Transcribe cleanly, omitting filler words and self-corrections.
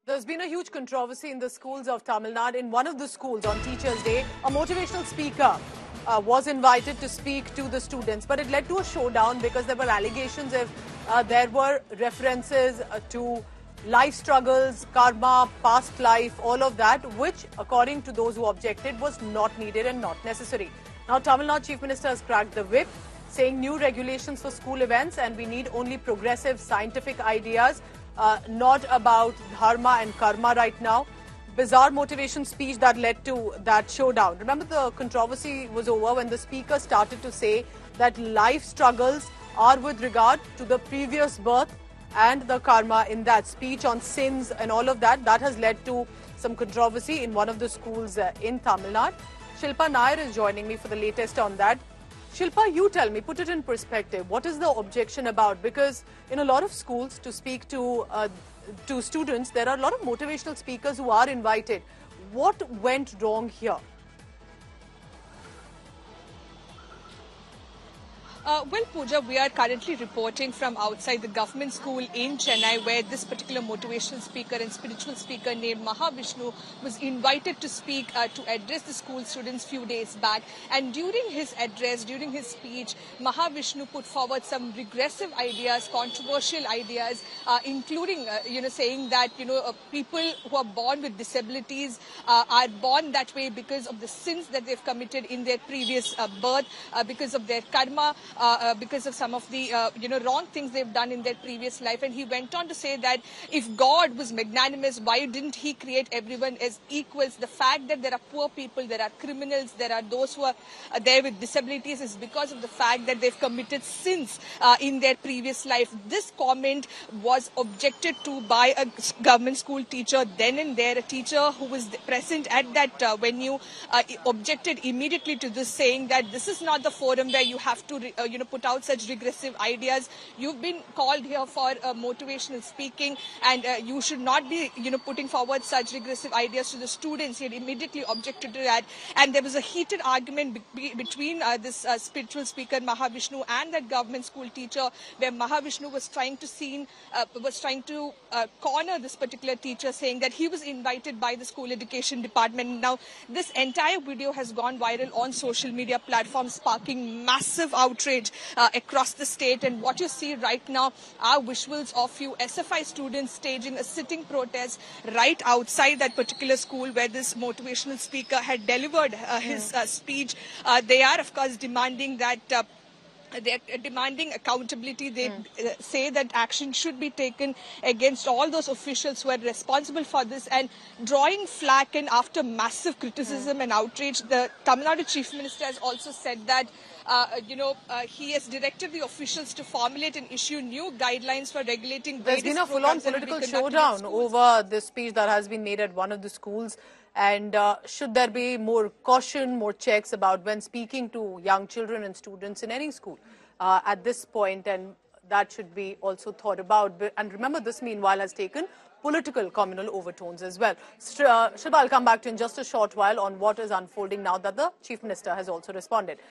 There's been a huge controversy in the schools of Tamil Nadu. In one of the schools on Teachers' Day, a motivational speaker was invited to speak to the students, but it led to a showdown because there were allegations if there were references to life struggles, karma, past life, all of that, which, according to those who objected, was not needed and not necessary. Now, Tamil Nadu Chief Minister has cracked the whip, saying new regulations for school events, and we need only progressive scientific ideas, not about dharma and karma right now. Bizarre motivation speech that led to that showdown. Remember, the controversy was over when the speaker started to say that life struggles are with regard to the previous birth and the karma in that speech on sins and all of that. That has led to some controversy in one of the schools in Tamil Nadu. Shilpa Nair is joining me for the latest on that. Shilpa, you tell me, put it in perspective. What is the objection about? Because in a lot of schools, to speak to students, there are a lot of motivational speakers who are invited. What went wrong here? Well, Pooja, we are currently reporting from outside the government school in Chennai, where this particular motivational speaker and spiritual speaker named Mahavishnu was invited to speak to address the school students few days back. And during his address, during his speech, Mahavishnu put forward some regressive ideas, controversial ideas, including, saying that, people who are born with disabilities are born that way because of the sins that they've committed in their previous birth, because of their karma, because of some of the wrong things they've done in their previous life. And he went on to say that if God was magnanimous, why didn't he create everyone as equals? The fact that there are poor people, there are criminals, there are those who are there with disabilities is because of the fact that they've committed sins in their previous life. This comment was objected to by a government school teacher then and there. A teacher who was present at that venue objected immediately to this, saying that this is not the forum where you have to put out such regressive ideas. You've been called here for motivational speaking, and you should not be putting forward such regressive ideas to the students. He had immediately objected to that, and there was a heated argument between this spiritual speaker Mahavishnu and that government school teacher, where Mahavishnu was trying to corner this particular teacher, saying that he was invited by the school education department. Now, this entire video has gone viral on social media platforms, sparking massive outrage across the state. And what you see right now are visuals of few SFI students staging a sitting protest right outside that particular school where this motivational speaker had delivered his speech. They are, of course, demanding that they're demanding accountability. They say that action should be taken against all those officials who are responsible for this, and drawing flack. And after massive criticism and outrage, the Tamil Nadu Chief Minister has also said that he has directed the officials to formulate and issue new guidelines for regulating. There's been a full-on political showdown over this speech that has been made at one of the schools. And should there be more caution, more checks about when speaking to young children and students in any school at this point? And that should be also thought about. And remember, this meanwhile has taken political communal overtones as well. Shilpa, I'll come back to you in just a short while on what is unfolding now that the Chief Minister has also responded.